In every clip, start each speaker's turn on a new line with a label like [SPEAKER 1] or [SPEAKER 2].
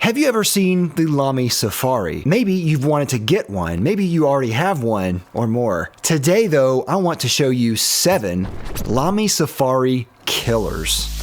[SPEAKER 1] Have you ever seen the Lamy Safari? Maybe you've wanted to get one. Maybe you already have one or more. Today though, I want to show you 7 Lamy Safari killers.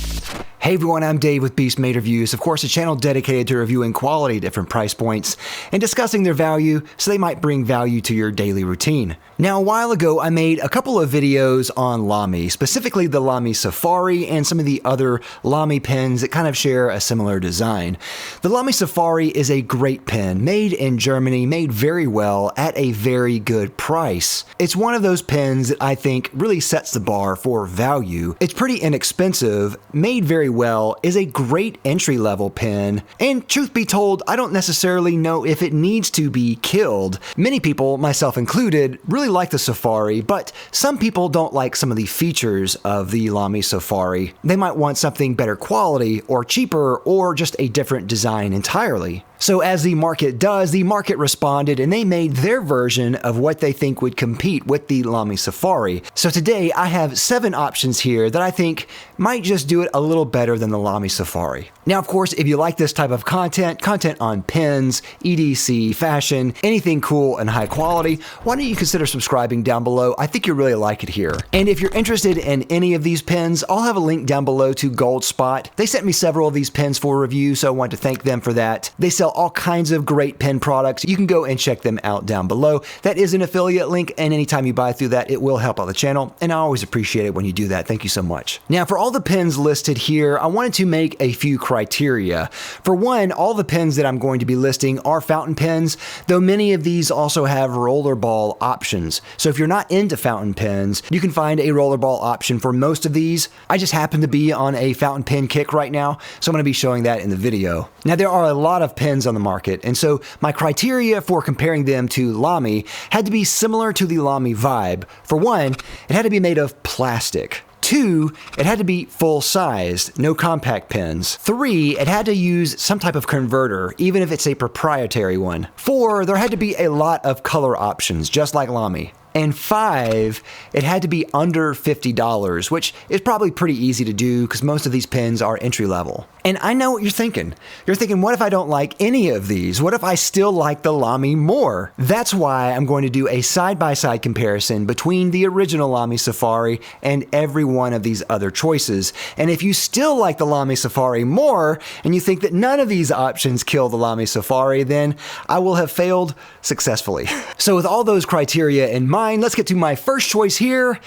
[SPEAKER 1] Hey everyone, I'm Dave with Beast Made Reviews, of course a channel dedicated to reviewing quality at different price points and discussing their value so they might bring value to your daily routine. Now a while ago I made a couple of videos on Lamy, specifically the Lamy Safari and some of the other Lamy pens that kind of share a similar design. The Lamy Safari is a great pen, made in Germany, made very well at a very good price. It's one of those pens that I think really sets the bar for value. It's pretty inexpensive, made very well, is a great entry-level pen, and truth be told, I don't necessarily know if it needs to be killed. Many people, myself included, really like the Safari, but some people don't like some of the features of the Lamy Safari. They might want something better quality, or cheaper, or just a different design entirely. So as the market does, the market responded and they made their version of what they think would compete with the Lamy Safari. So today I have 7 options here that I think might just do it a little better than the Lamy Safari. Now of course, if you like this type of content on pens, EDC, fashion, anything cool and high quality, why don't you consider subscribing down below? I think you'll really like it here. And if you're interested in any of these pens, I'll have a link down below to Goldspot. They sent me several of these pens for review, so I want to thank them for that. They sell all kinds of great pen products. You can go and check them out down below. That is an affiliate link, and anytime you buy through that, it will help out the channel, and I always appreciate it when you do that. Thank you so much. Now, for all the pens listed here, I wanted to make a few criteria. For one, all the pens that I'm going to be listing are fountain pens, though many of these also have rollerball options. So if you're not into fountain pens, you can find a rollerball option for most of these. I just happen to be on a fountain pen kick right now, so I'm going to be showing that in the video. Now, there are a lot of pens on the market, and so my criteria for comparing them to Lamy had to be similar to the Lamy vibe. For one, it had to be made of plastic. 2, it had to be full-sized, no compact pens. 3, it had to use some type of converter, even if it's a proprietary one. 4, there had to be a lot of color options, just like Lamy. And 5, it had to be under $50, which is probably pretty easy to do because most of these pens are entry level. And I know what you're thinking. You're thinking, what if I don't like any of these? What if I still like the Lamy more? That's why I'm going to do a side-by-side comparison between the original Lamy Safari and every one of these other choices. And if you still like the Lamy Safari more, and you think that none of these options kill the Lamy Safari, then I will have failed successfully. So with all those criteria in mind, let's get to my first choice here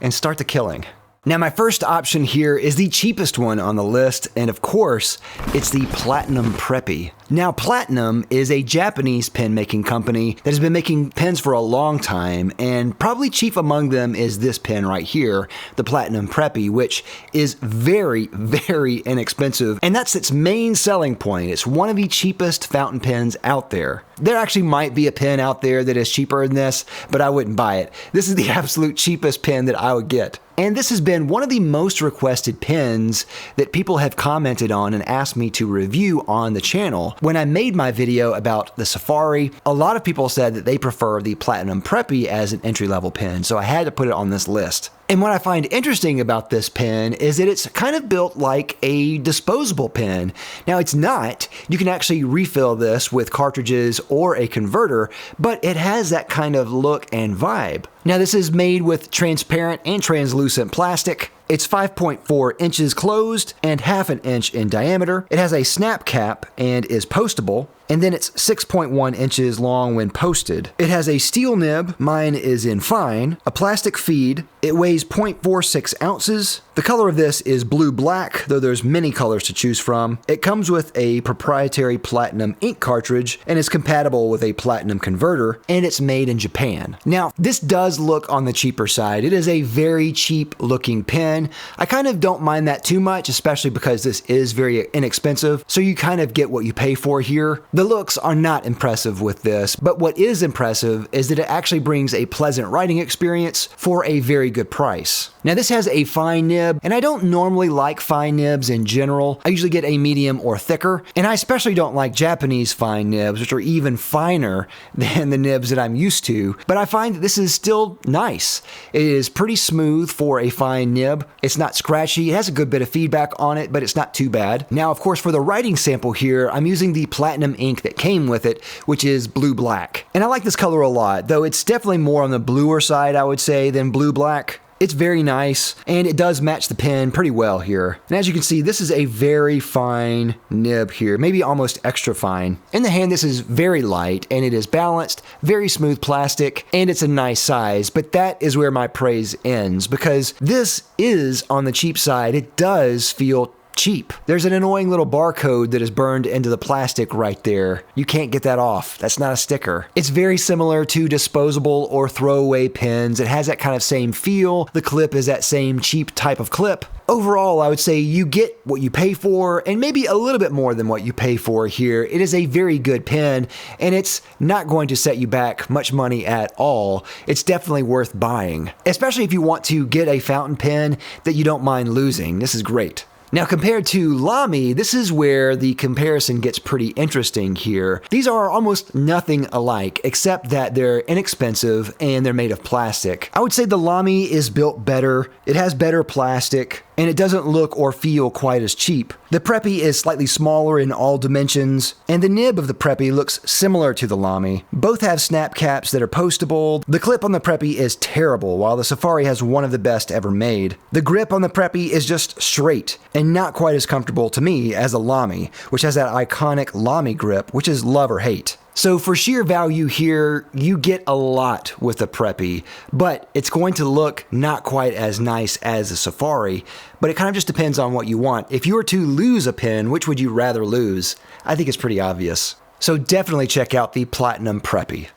[SPEAKER 1] and start the killing. Now my first option here is the cheapest one on the list, and of course, it's the Platinum Preppy. Now Platinum is a Japanese pen making company that has been making pens for a long time, and probably chief among them is this pen right here, the Platinum Preppy, which is very, very inexpensive, and that's its main selling point. It's one of the cheapest fountain pens out there. There actually might be a pen out there that is cheaper than this, but I wouldn't buy it. This is the absolute cheapest pen that I would get. And this has been one of the most requested pens that people have commented on and asked me to review on the channel. When I made my video about the Safari, a lot of people said that they prefer the Platinum Preppy as an entry-level pen, so I had to put it on this list. And what I find interesting about this pen is that it's kind of built like a disposable pen. Now it's not. You can actually refill this with cartridges or a converter, but it has that kind of look and vibe. Now this is made with transparent and translucent plastic. It's 5.4 inches closed and 1/2 inch in diameter. It has a snap cap and is postable. And then it's 6.1 inches long when posted. It has a steel nib, mine is in fine, a plastic feed. It weighs 0.46 ounces. The color of this is blue-black, though there's many colors to choose from. It comes with a proprietary platinum ink cartridge and is compatible with a platinum converter, and it's made in Japan. Now, this does look on the cheaper side. It is a very cheap looking pen. I kind of don't mind that too much, especially because this is very inexpensive, so you kind of get what you pay for here. The looks are not impressive with this, but what is impressive is that it actually brings a pleasant writing experience for a very good price. Now this has a fine nib, and I don't normally like fine nibs in general. I usually get a medium or thicker, and I especially don't like Japanese fine nibs, which are even finer than the nibs that I'm used to, but I find that this is still nice. It is pretty smooth for a fine nib. It's not scratchy. It has a good bit of feedback on it, but it's not too bad. Now, of course, for the writing sample here, I'm using the platinum ink that came with it, which is blue-black. And I like this color a lot, though it's definitely more on the bluer side, I would say, than blue-black. It's very nice, and it does match the pen pretty well here. And as you can see, this is a very fine nib here, maybe almost extra fine. In the hand, this is very light, and it is balanced, very smooth plastic, and it's a nice size, but that is where my praise ends, because this is on the cheap side. It does feel cheap. There's an annoying little barcode that is burned into the plastic right there. You can't get that off. That's not a sticker. It's very similar to disposable or throwaway pens. It has that kind of same feel. The clip is that same cheap type of clip. Overall, I would say you get what you pay for, and maybe a little bit more than what you pay for here. It is a very good pen, and it's not going to set you back much money at all. It's definitely worth buying, especially if you want to get a fountain pen that you don't mind losing. This is great. Now, compared to Lamy, this is where the comparison gets pretty interesting here. These are almost nothing alike, except that they're inexpensive and they're made of plastic. I would say the Lamy is built better, it has better plastic, and it doesn't look or feel quite as cheap. The Preppy is slightly smaller in all dimensions, and the nib of the Preppy looks similar to the Lamy. Both have snap caps that are postable. The clip on the Preppy is terrible, while the Safari has one of the best ever made. The grip on the Preppy is just straight, and not quite as comfortable to me as the Lamy, which has that iconic Lamy grip, which is love or hate. So for sheer value here, you get a lot with the Preppy, but it's going to look not quite as nice as the Safari, but it kind of just depends on what you want. If you were to lose a pen, which would you rather lose? I think it's pretty obvious. So definitely check out the Platinum Preppy.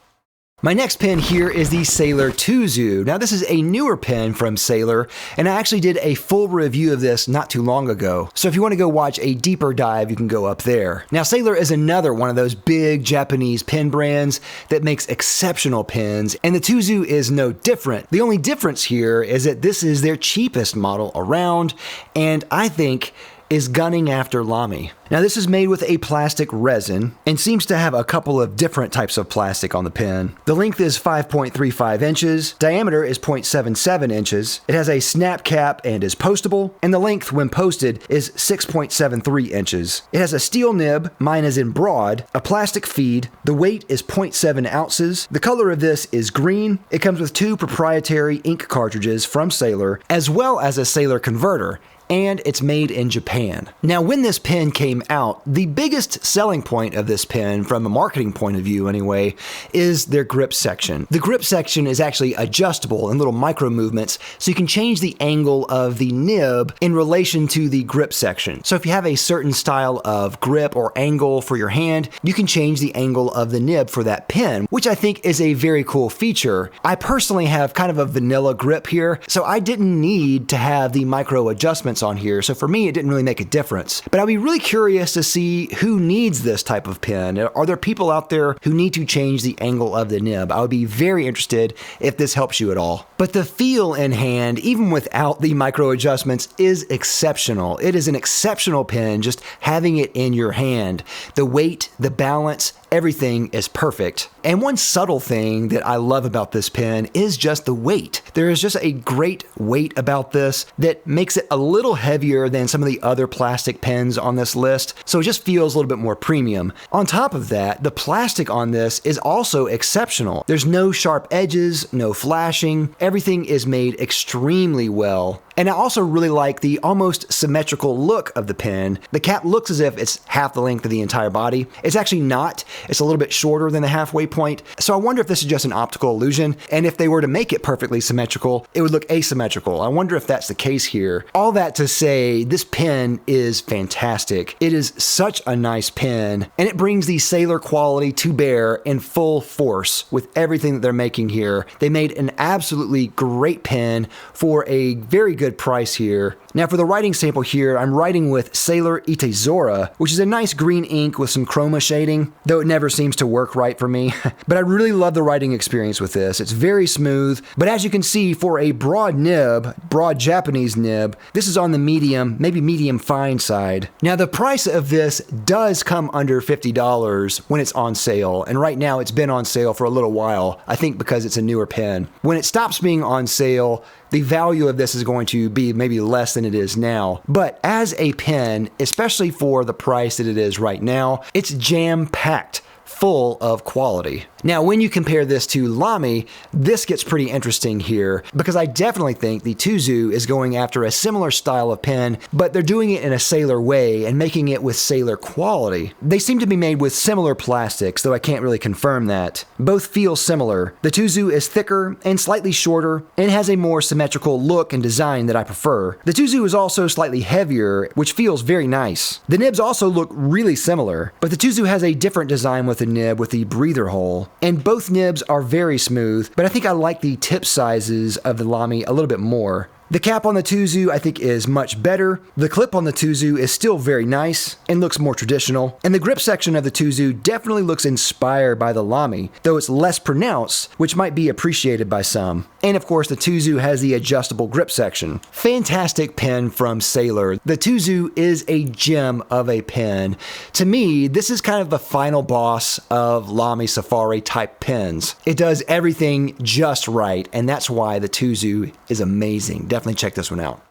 [SPEAKER 1] My next pen here is the Sailor Tuzu. Now this is a newer pen from Sailor, and I actually did a full review of this not too long ago. So if you want to go watch a deeper dive, you can go up there. Now Sailor is another one of those big Japanese pen brands that makes exceptional pens, and the Tuzu is no different. The only difference here is that this is their cheapest model around, and I think is gunning after Lamy. Now this is made with a plastic resin and seems to have a couple of different types of plastic on the pen. The length is 5.35 inches, diameter is 0.77 inches, it has a snap cap and is postable, and the length when posted is 6.73 inches. It has a steel nib, mine is in broad, a plastic feed, the weight is 0.7 ounces, the color of this is green, it comes with 2 proprietary ink cartridges from Sailor, as well as a Sailor converter, and it's made in Japan. Now, when this pen came out, the biggest selling point of this pen, from a marketing point of view anyway, is their grip section. The grip section is actually adjustable in little micro movements, so you can change the angle of the nib in relation to the grip section. So if you have a certain style of grip or angle for your hand, you can change the angle of the nib for that pen, which I think is a very cool feature. I personally have kind of a vanilla grip here, so I didn't need to have the micro adjustments on here, so for me it didn't really make a difference. But I'd be really curious to see who needs this type of pen. Are there people out there who need to change the angle of the nib? I would be very interested if this helps you at all. But the feel in hand, even without the micro adjustments, is exceptional. It is an exceptional pen just having it in your hand. The weight, the balance, everything is perfect. And one subtle thing that I love about this pen is just the weight. There is just a great weight about this that makes it a little heavier than some of the other plastic pens on this list, so it just feels a little bit more premium. On top of that, the plastic on this is also exceptional. There's no sharp edges, no flashing, everything is made extremely well. And I also really like the almost symmetrical look of the pen. The cap looks as if it's half the length of the entire body. It's actually not. It's a little bit shorter than the halfway point. So I wonder if this is just an optical illusion, and if they were to make it perfectly symmetrical, it would look asymmetrical. I wonder if that's the case here. All that to say, this pen is fantastic. It is such a nice pen, and it brings the Sailor quality to bear in full force with everything that they're making here. They made an absolutely great pen for a very good price here, Now for the writing sample here, I'm writing with Sailor Itezora, which is a nice green ink with some chroma shading, though it never seems to work right for me. But I really love the writing experience with this. It's very smooth, but as you can see, for a broad nib, broad Japanese nib, this is on the medium, maybe medium fine side. Now the price of this does come under $50 when it's on sale, and right now it's been on sale for a little while, I think because it's a newer pen. When it stops being on sale, the value of this is going to be maybe less than it is now. But as a pen, especially for the price that it is right now, it's jam-packed full of quality. Now, when you compare this to Lamy, this gets pretty interesting here because I definitely think the Tuzu is going after a similar style of pen, but they're doing it in a Sailor way and making it with Sailor quality. They seem to be made with similar plastics, though I can't really confirm that. Both feel similar. The Tuzu is thicker and slightly shorter and has a more symmetrical look and design that I prefer. The Tuzu is also slightly heavier, which feels very nice. The nibs also look really similar, but the Tuzu has a different design with the nib with the breather hole. And both nibs are very smooth, but I think I like the tip sizes of the Lamy a little bit more. The cap on the Tuzu I think is much better. The clip on the Tuzu is still very nice and looks more traditional. And the grip section of the Tuzu definitely looks inspired by the Lamy, though it's less pronounced, which might be appreciated by some. And of course the Tuzu has the adjustable grip section. Fantastic pen from Sailor. The Tuzu is a gem of a pen. To me, this is kind of the final boss of Lamy Safari type pens. It does everything just right, and that's why the Tuzu is amazing. Definitely check this one out.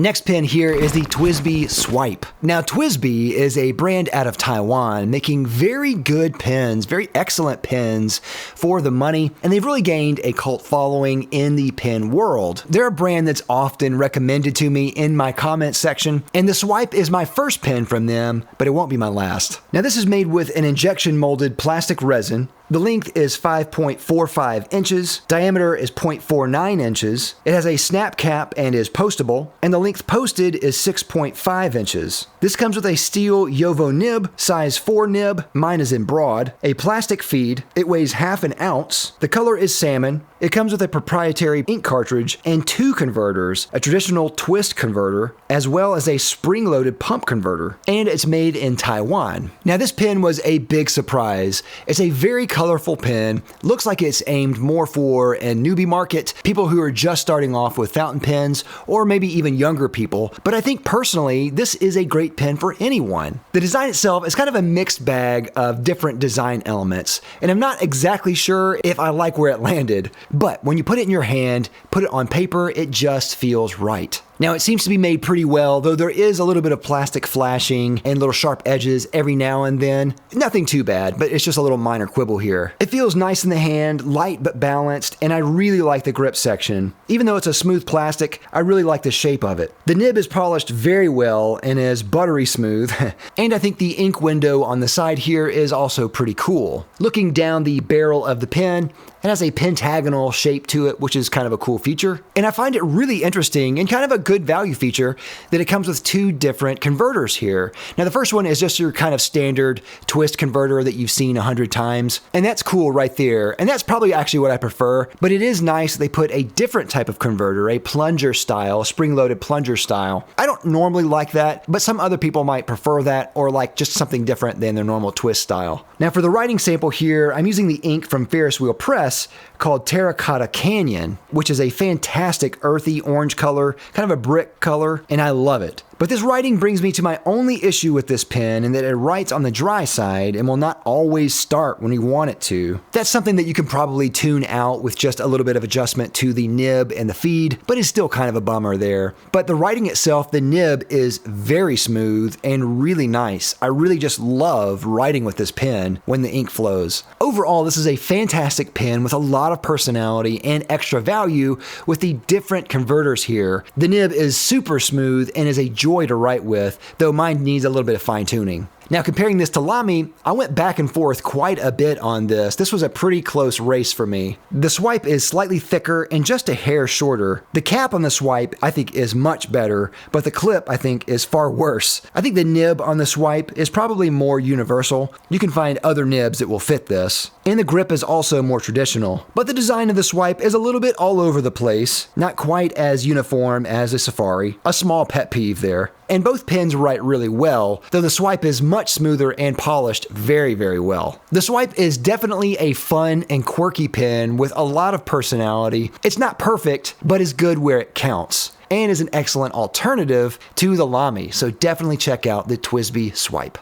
[SPEAKER 1] Next pen here is the Twsbi Swipe. Now Twsbi is a brand out of Taiwan making very good pens, very excellent pens for the money, and they've really gained a cult following in the pen world. They're a brand that's often recommended to me in my comment section, and the Swipe is my first pen from them, but it won't be my last. Now this is made with an injection molded plastic resin. The length is 5.45 inches, diameter is 0.49 inches, it has a snap cap and is postable, and the length posted is 6.5 inches. This comes with a steel Yovo nib, size 4 nib, mine is in broad, a plastic feed, it weighs half an ounce, the color is salmon, it comes with a proprietary ink cartridge and 2 converters, a traditional twist converter, as well as a spring-loaded pump converter, and it's made in Taiwan. Now this pen was a big surprise. It's a very colorful pen, looks like it's aimed more for a newbie market, people who are just starting off with fountain pens, or maybe even younger people, but I think personally this is a great pen for anyone. The design itself is kind of a mixed bag of different design elements, and I'm not exactly sure if I like where it landed. But when you put it in your hand, put it on paper, it just feels right. Now it seems to be made pretty well, though there is a little bit of plastic flashing and little sharp edges every now and then. Nothing too bad, but it's just a little minor quibble here. It feels nice in the hand, light but balanced, and I really like the grip section. Even though it's a smooth plastic, I really like the shape of it. The nib is polished very well and is buttery smooth, and I think the ink window on the side here is also pretty cool. Looking down the barrel of the pen, it has a pentagonal shape to it, which is kind of a cool feature. And I find it really interesting and kind of a good value feature that it comes with 2 different converters here. Now the first one is just your kind of standard twist converter that you've seen 100 times. And that's cool right there. And that's probably actually what I prefer, but it is nice they put a different type of converter, a plunger style, spring-loaded plunger style. I don't normally like that, but some other people might prefer that or like just something different than their normal twist style. Now for the writing sample here, I'm using the ink from Ferris Wheel Press called Terracotta Canyon, which is a fantastic earthy orange color, kind of a brick color, and I love it. But this writing brings me to my only issue with this pen, in that it writes on the dry side and will not always start when you want it to. That's something that you can probably tune out with just a little bit of adjustment to the nib and the feed, but it's still kind of a bummer there. But the writing itself, the nib is very smooth and really nice. I really just love writing with this pen when the ink flows. Overall, this is a fantastic pen with a lot of personality and extra value with the different converters here. The nib is super smooth and is a joy to write with, though mine needs a little bit of fine tuning. Now comparing this to Lamy, I went back and forth quite a bit on this. This was a pretty close race for me. The swipe is slightly thicker and just a hair shorter. The cap on the swipe I think is much better, but the clip I think is far worse. I think the nib on the swipe is probably more universal. You can find other nibs that will fit this. And the grip is also more traditional. But the design of the swipe is a little bit all over the place, not quite as uniform as a Safari. A small pet peeve there. And both pens write really well, though the swipe is much smoother and polished very, very well. The swipe is definitely a fun and quirky pen with a lot of personality. It's not perfect, but is good where it counts, and is an excellent alternative to the Lamy, so definitely check out the Twsbi Swipe.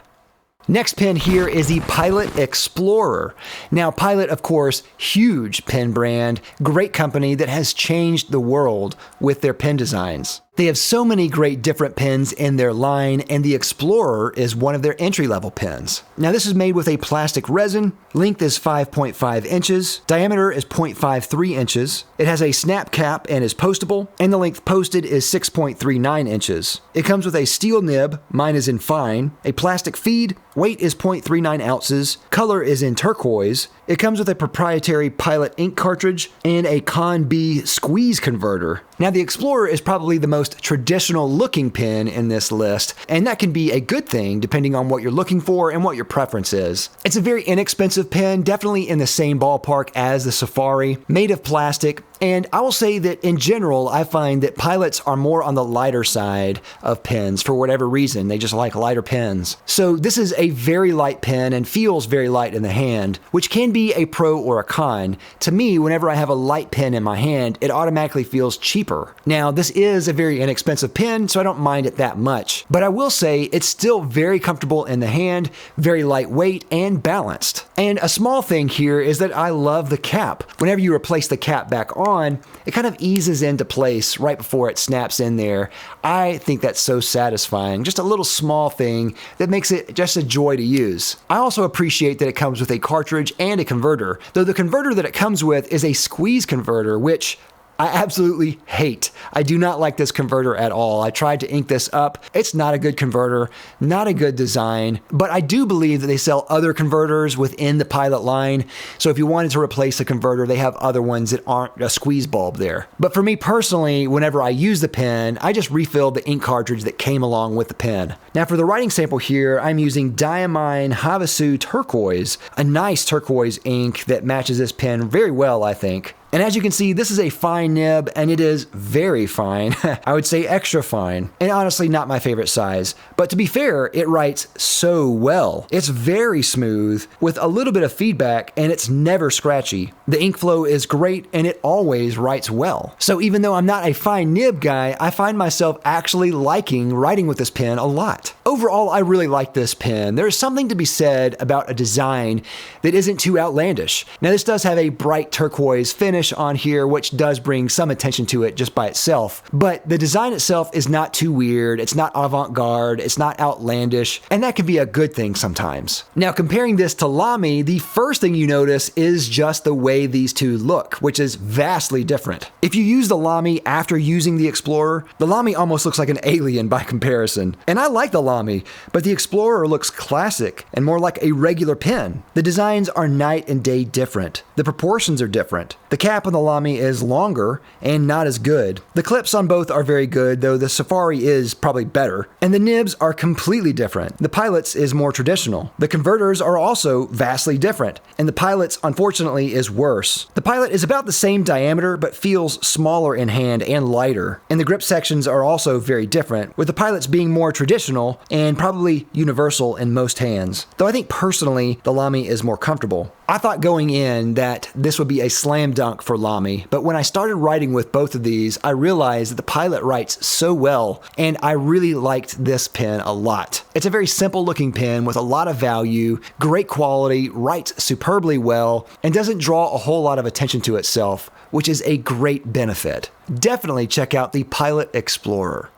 [SPEAKER 1] Next pen here is the Pilot Explorer. Now Pilot, of course, huge pen brand, great company that has changed the world with their pen designs. They have so many great different pens in their line, and the Explorer is one of their entry-level pens. Now this is made with a plastic resin, length is 5.5 inches, diameter is 0.53 inches, it has a snap cap and is postable, and the length posted is 6.39 inches. It comes with a steel nib, mine is in fine, a plastic feed, weight is 0.39 ounces, color is in turquoise, it comes with a proprietary Pilot ink cartridge, and a Con B squeeze converter. Now the Explorer is probably the most traditional looking pen in this list, and that can be a good thing depending on what you're looking for and what your preference is. It's a very inexpensive pen, definitely in the same ballpark as the Safari, made of plastic, and I will say that in general, I find that Pilots are more on the lighter side of pens for whatever reason. They just like lighter pens. So this is a very light pen and feels very light in the hand, which can be a pro or a con. To me, whenever I have a light pen in my hand, it automatically feels cheaper. Now, this is a very inexpensive pen, so I don't mind it that much. But I will say it's still very comfortable in the hand, very lightweight and balanced. And a small thing here is that I love the cap. Whenever you replace the cap back on, it kind of eases into place right before it snaps in there. I think that's so satisfying. Just a little small thing that makes it just a joy to use. I also appreciate that it comes with a cartridge and a converter, though the converter that it comes with is a squeeze converter, which I absolutely hate. I do not like this converter at all. I tried to ink this up. It's not a good converter, not a good design, but I do believe that they sell other converters within the Pilot line. So if you wanted to replace a converter, they have other ones that aren't a squeeze bulb there. But for me personally, whenever I use the pen, I just refilled the ink cartridge that came along with the pen. Now for the writing sample here, I'm using Diamine Havasu Turquoise, a nice turquoise ink that matches this pen very well, I think. And as you can see, this is a fine nib, and it is very fine. I would say extra fine, and honestly not my favorite size. But to be fair, it writes so well. It's very smooth, with a little bit of feedback, and it's never scratchy. The ink flow is great, and it always writes well. So even though I'm not a fine nib guy, I find myself actually liking writing with this pen a lot. Overall, I really like this pen. There's something to be said about a design that isn't too outlandish. Now this does have a bright turquoise finish on here, which does bring some attention to it just by itself. But the design itself is not too weird, it's not avant-garde, it's not outlandish, and that can be a good thing sometimes. Now comparing this to Lamy, the first thing you notice is just the way these two look, which is vastly different. If you use the Lamy after using the Explorer, the Lamy almost looks like an alien by comparison. And I like the Lamy, but the Explorer looks classic and more like a regular pen. The designs are night and day different. The proportions are different. The cap on the Lamy is longer and not as good. The clips on both are very good, though the Safari is probably better. And the nibs are completely different. The Pilot's is more traditional. The converters are also vastly different, and the Pilot's unfortunately is worse. The Pilot is about the same diameter, but feels smaller in hand and lighter. And the grip sections are also very different, with the Pilot's being more traditional and probably universal in most hands. Though I think personally, the Lamy is more comfortable. I thought going in that this would be a slam dunk for Lamy, but when I started writing with both of these, I realized that the Pilot writes so well, and I really liked this pen a lot. It's a very simple looking pen with a lot of value, great quality, writes superbly well, and doesn't draw a whole lot of attention to itself, which is a great benefit. Definitely check out the Pilot Explorer.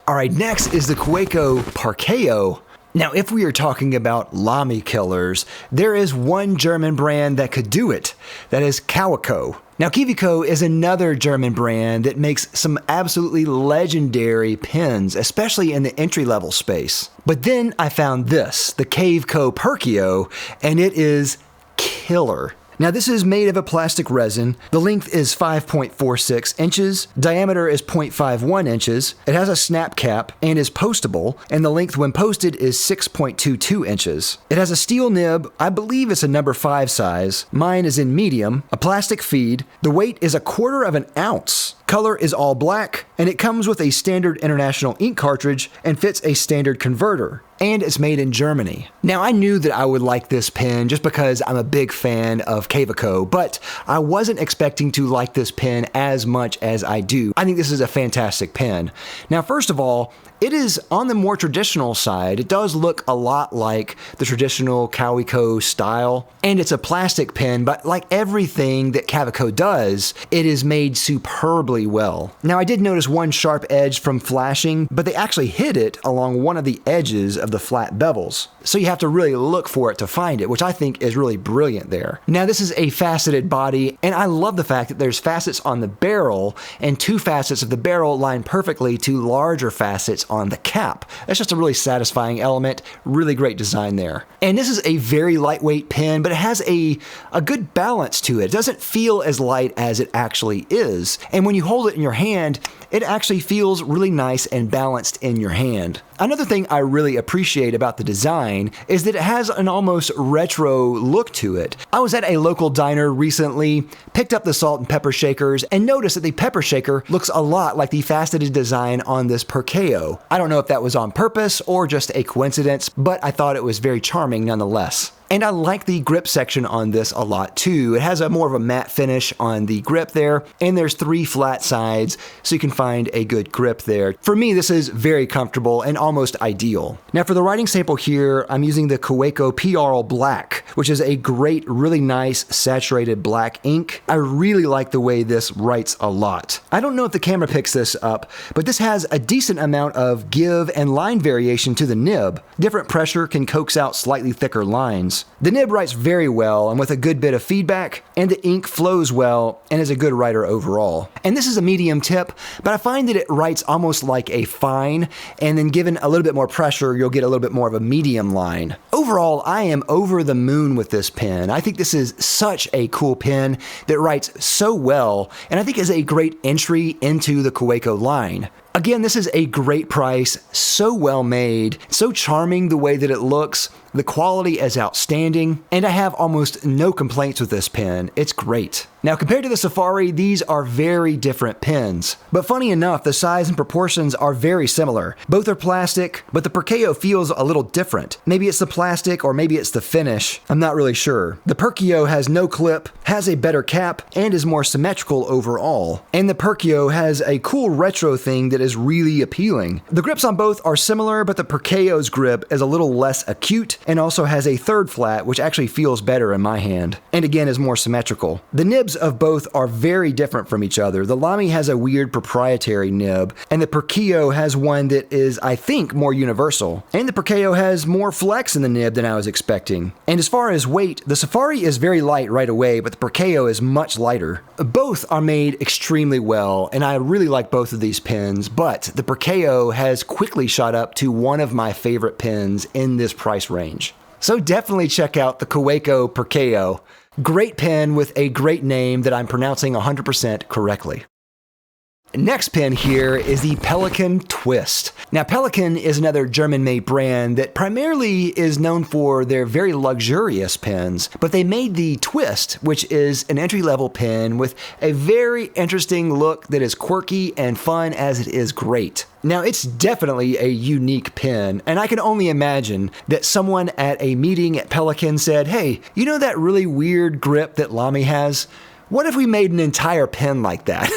[SPEAKER 1] Alright, next is the Kaweco Perkeo. Now, if we are talking about Lamy killers, there is one German brand that could do it. That is Kaweco. Now, Kaweco is another German brand that makes some absolutely legendary pins, especially in the entry-level space. But then I found this, the Kaweco Perkeo, and it is killer. Now, this is made of a plastic resin. The length is 5.46 inches, diameter is 0.51 inches, it has a snap cap and is postable, and the length when posted is 6.22 inches. It has a steel nib, I believe it's a number 5 size, mine is in medium, a plastic feed, the weight is 1/4 of an ounce. Color is all black, and it comes with a standard international ink cartridge and fits a standard converter. And it's made in Germany. Now, I knew that I would like this pen just because I'm a big fan of Kaweco, but I wasn't expecting to like this pen as much as I do. I think this is a fantastic pen. Now, first of all, it is on the more traditional side. It does look a lot like the traditional Kaweco style, and it's a plastic pen, but like everything that Kaweco does, it is made superbly well. Now, I did notice one sharp edge from flashing, but they actually hid it along one of the edges of the flat bevels. So you have to really look for it to find it, which I think is really brilliant there. Now, this is a faceted body, and I love the fact that there's facets on the barrel, and 2 facets of the barrel line perfectly to larger facets on the cap. That's just a really satisfying element, really great design there. And this is a very lightweight pen, but it has a good balance to it. It doesn't feel as light as it actually is. And when you hold it in your hand, it actually feels really nice and balanced in your hand. Another thing I really appreciate about the design is that it has an almost retro look to it. I was at a local diner recently, picked up the salt and pepper shakers, and noticed that the pepper shaker looks a lot like the faceted design on this Perkeo. I don't know if that was on purpose or just a coincidence, but I thought it was very charming nonetheless. And I like the grip section on this a lot too. It has a more of a matte finish on the grip there, and there's 3 flat sides, so you can find a good grip there. For me, this is very comfortable and almost ideal. Now, for the writing sample here, I'm using the Kaweco PRL Black, which is a great, really nice saturated black ink. I really like the way this writes a lot. I don't know if the camera picks this up, but this has a decent amount of give and line variation to the nib. Different pressure can coax out slightly thicker lines. The nib writes very well and with a good bit of feedback, and the ink flows well and is a good writer overall. And this is a medium tip, but I find that it writes almost like a fine, and then given a little bit more pressure, you'll get a little bit more of a medium line. Overall, I am over the moon with this pen. I think this is such a cool pen that writes so well, and I think is a great entry into the Kaweco line. Again, this is a great price, so well made, so charming the way that it looks. The quality is outstanding, and I have almost no complaints with this pen. It's great. Now, compared to the Safari, these are very different pens. But funny enough, the size and proportions are very similar. Both are plastic, but the Perkeo feels a little different. Maybe it's the plastic or maybe it's the finish. I'm not really sure. The Perkeo has no clip, has a better cap, and is more symmetrical overall. And the Perkeo has a cool retro thing that is really appealing. The grips on both are similar, but the Perkeo's grip is a little less acute and also has a 3rd flat, which actually feels better in my hand, and again is more symmetrical. The nibs of both are very different from each other. The Lamy has a weird proprietary nib, and the Perkeo has one that is, I think, more universal. And the Perkeo has more flex in the nib than I was expecting. And as far as weight, the Safari is very light right away, but the Perkeo is much lighter. Both are made extremely well, and I really like both of these pens, but the Perkeo has quickly shot up to one of my favorite pens in this price range. So definitely check out the Kaweco Perkeo. Great pen with a great name that I'm pronouncing 100% correctly. Next pen here is the Pelikan Twist. Now, Pelikan is another German-made brand that primarily is known for their very luxurious pens, but they made the Twist, which is an entry-level pen with a very interesting look that is quirky and fun as it is great. Now, it's definitely a unique pen, and I can only imagine that someone at a meeting at Pelikan said, "Hey, you know that really weird grip that Lamy has? What if we made an entire pen like that?"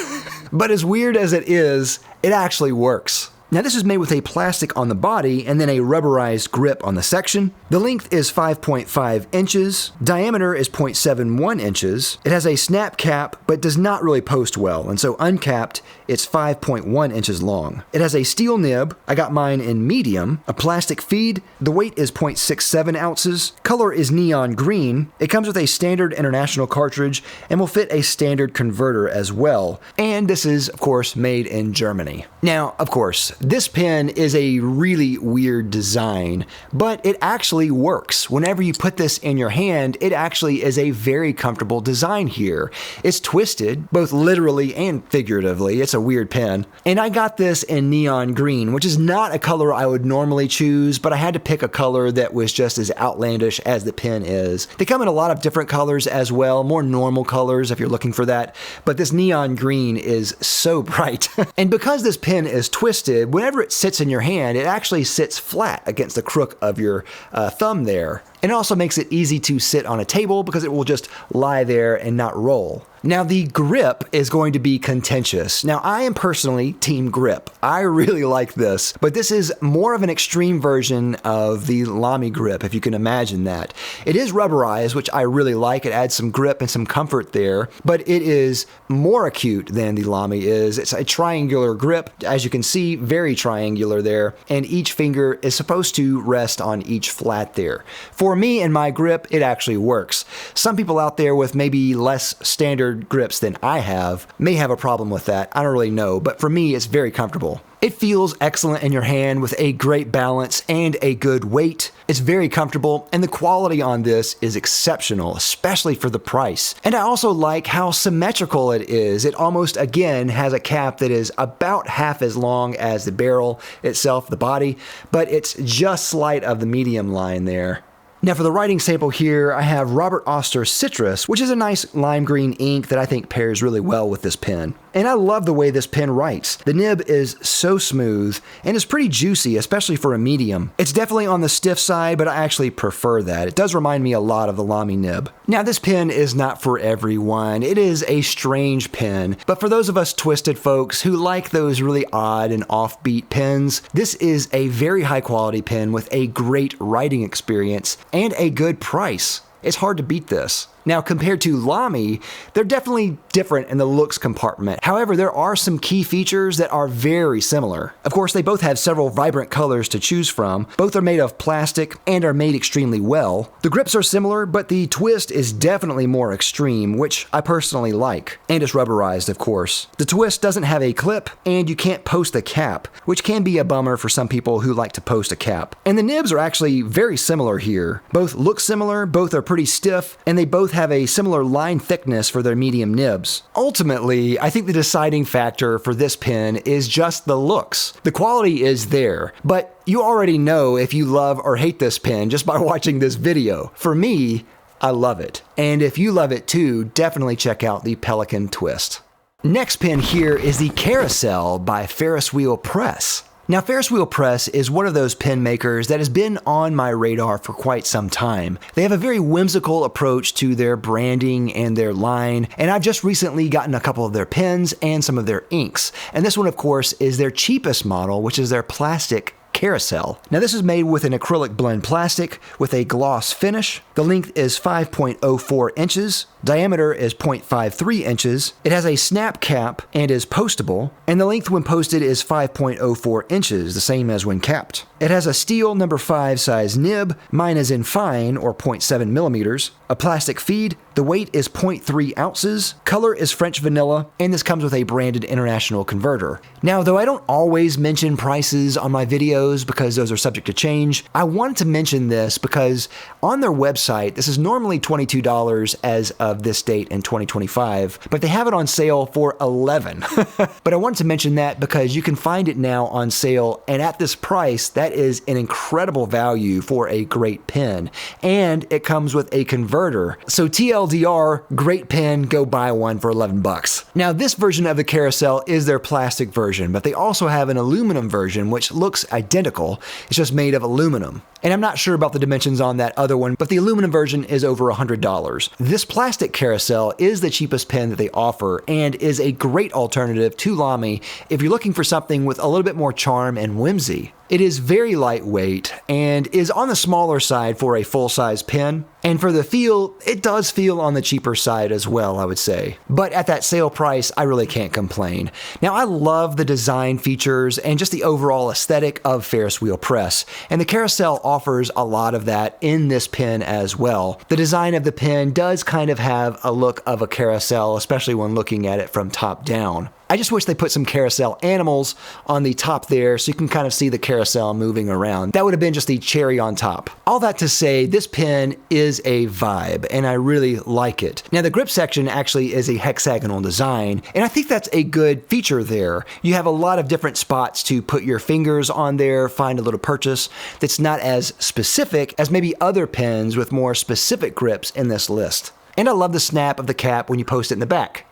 [SPEAKER 1] But as weird as it is, it actually works. Now this is made with a plastic on the body and then a rubberized grip on the section. The length is 5.5 inches, diameter is 0.71 inches. It has a snap cap but does not really post well, and so uncapped it's 5.1 inches long. It has a steel nib, I got mine in medium, a plastic feed, the weight is 0.67 ounces, color is neon green, it comes with a standard international cartridge and will fit a standard converter as well, and this is of course made in Germany. Now of course, this pen is a really weird design, but it actually works. Whenever you put this in your hand, it actually is a very comfortable design here. It's twisted, both literally and figuratively. It's a weird pen. And I got this in neon green, which is not a color I would normally choose, but I had to pick a color that was just as outlandish as the pen is. They come in a lot of different colors as well, more normal colors if you're looking for that, but this neon green is so bright. And because this pen is twisted, whenever it sits in your hand, it actually sits flat against the crook of your thumb there. And it also makes it easy to sit on a table because it will just lie there and not roll. Now the grip is going to be contentious. Now I am personally team grip. I really like this, but this is more of an extreme version of the Lamy grip, if you can imagine that. It is rubberized, which I really like. It adds some grip and some comfort there, but it is more acute than the Lamy is. It's a triangular grip, as you can see, very triangular there, and each finger is supposed to rest on each flat there. For me and my grip, it actually works. Some people out there with maybe less standard grips than I have may have a problem with that. I don't really know, but for me, it's very comfortable. It feels excellent in your hand with a great balance and a good weight. It's very comfortable, and the quality on this is exceptional, especially for the price. And I also like how symmetrical it is. It almost, again, has a cap that is about half as long as the barrel itself, the body, but it's just slight of the medium line there. Now for the writing sample here, I have Robert Oster Citrus, which is a nice lime green ink that I think pairs really well with this pen. And I love the way this pen writes. The nib is so smooth and is pretty juicy, especially for a medium. It's definitely on the stiff side, but I actually prefer that. It does remind me a lot of the Lamy nib. Now this pen is not for everyone. It is a strange pen, but for those of us twisted folks who like those really odd and offbeat pens, this is a very high quality pen with a great writing experience and a good price. It's hard to beat this. Now, compared to Lamy, they're definitely different in the looks compartment. However, there are some key features that are very similar. Of course, they both have several vibrant colors to choose from. Both are made of plastic and are made extremely well. The grips are similar, but the twist is definitely more extreme, which I personally like. And it's rubberized, of course. The twist doesn't have a clip, and you can't post a cap, which can be a bummer for some people who like to post a cap. And the nibs are actually very similar here. Both look similar, both are pretty stiff, and they both have a similar line thickness for their medium nibs. Ultimately, I think the deciding factor for this pen is just the looks. The quality is there, but you already know if you love or hate this pen just by watching this video. For me, I love it. And if you love it too, definitely check out the Pelikan Twist. Next pen here is the Carousel by Ferris Wheel Press. Now, Ferris Wheel Press is one of those pen makers that has been on my radar for quite some time. They have a very whimsical approach to their branding and their line, and I've just recently gotten a couple of their pens and some of their inks. And this one, of course, is their cheapest model, which is their plastic Carousel. Now this is made with an acrylic blend plastic with a gloss finish. The length is 5.04 inches. Diameter is 0.53 inches. It has a snap cap and is postable, and the length when posted is 5.04 inches, the same as when capped. It has a steel number 5 size nib. Mine is in fine, or 0.7 millimeters. A plastic feed. The weight is 0.3 ounces. Color is French vanilla, and this comes with a branded international converter. Now, though I don't always mention prices on my videos because those are subject to change, I wanted to mention this because on their website, this is normally $22 as of this date in 2025, but they have it on sale for $11. But I wanted to mention that because you can find it now on sale, and at this price, that is an incredible value for a great pen, and it comes with a converter. So TLDR, great pen, go buy one for 11 bucks. Now, this version of the Carousel is their plastic version, but they also have an aluminum version which looks identical identical. It's just made of aluminum. And I'm not sure about the dimensions on that other one, but the aluminum version is over $100. This plastic Carousel is the cheapest pen that they offer and is a great alternative to Lamy if you're looking for something with a little bit more charm and whimsy. It is very lightweight and is on the smaller side for a full-size pen. And for the feel, it does feel on the cheaper side as well, I would say. But at that sale price, I really can't complain. Now, I love the design features and just the overall aesthetic of Ferris wheel press, and the Carousel offers a lot of that in this pen as well. The design of the pen does kind of have a look of a carousel, especially when looking at it from top down. I just wish they put some carousel animals on the top there so you can kind of see the carousel moving around. That would have been just the cherry on top. All that to say, this pen is a vibe and I really like it. Now the grip section actually is a hexagonal design and I think that's a good feature there. You have a lot of different spots to put your fingers on there, find a little purchase that's not as specific as maybe other pens with more specific grips in this list. And I love the snap of the cap when you post it in the back.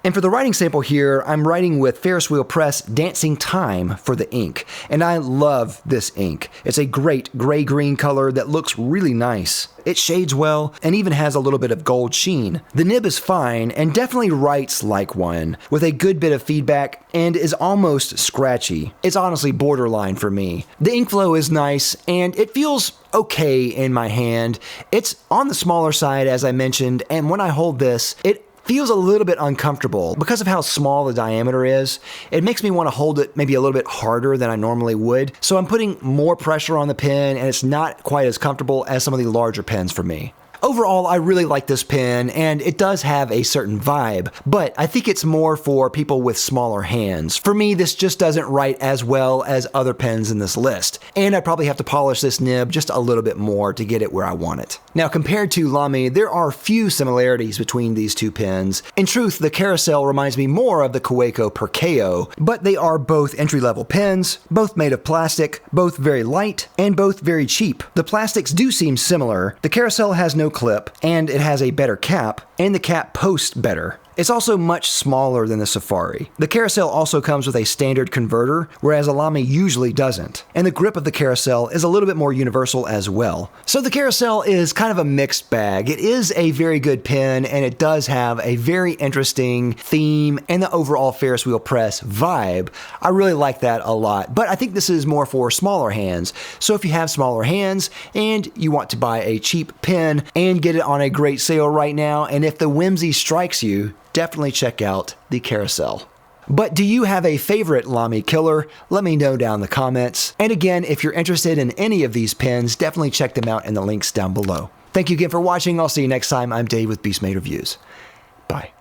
[SPEAKER 1] And for the writing sample here, I'm writing with Ferris Wheel Press Dancing Time for the ink. And I love this ink. It's a great gray-green color that looks really nice. It shades well and even has a little bit of gold sheen. The nib is fine and definitely writes like one, with a good bit of feedback and is almost scratchy. It's honestly borderline for me. The ink flow is nice and it feels okay in my hand. It's on the smaller side as I mentioned, and when I hold this, it feels a little bit uncomfortable because of how small the diameter is. It makes me want to hold it maybe a little bit harder than I normally would. So I'm putting more pressure on the pen and it's not quite as comfortable as some of the larger pens for me. Overall, I really like this pen and it does have a certain vibe, but I think it's more for people with smaller hands. For me, this just doesn't write as well as other pens in this list, and I probably have to polish this nib just a little bit more to get it where I want it. Now, compared to Lamy, there are few similarities between these two pens. In truth, the Carousel reminds me more of the Kaweco Perkeo, but they are both entry-level pens, both made of plastic, both very light, and both very cheap. The plastics do seem similar. The Carousel has no clip, and it has a better cap, and the cap posts better. It's also much smaller than the Safari. The Carousel also comes with a standard converter, whereas a Lamy usually doesn't. And the grip of the Carousel is a little bit more universal as well. So the Carousel is kind of a mixed bag. It is a very good pen, and it does have a very interesting theme and the overall Ferris wheel press vibe. I really like that a lot, but I think this is more for smaller hands. So if you have smaller hands and you want to buy a cheap pen and get it on a great sale right now, and if the whimsy strikes you, definitely check out the Carousel. But do you have a favorite Lamy killer? Let me know down in the comments. And again, if you're interested in any of these pens, definitely check them out in the links down below. Thank you again for watching. I'll see you next time. I'm Dave with Beastmade Reviews. Bye.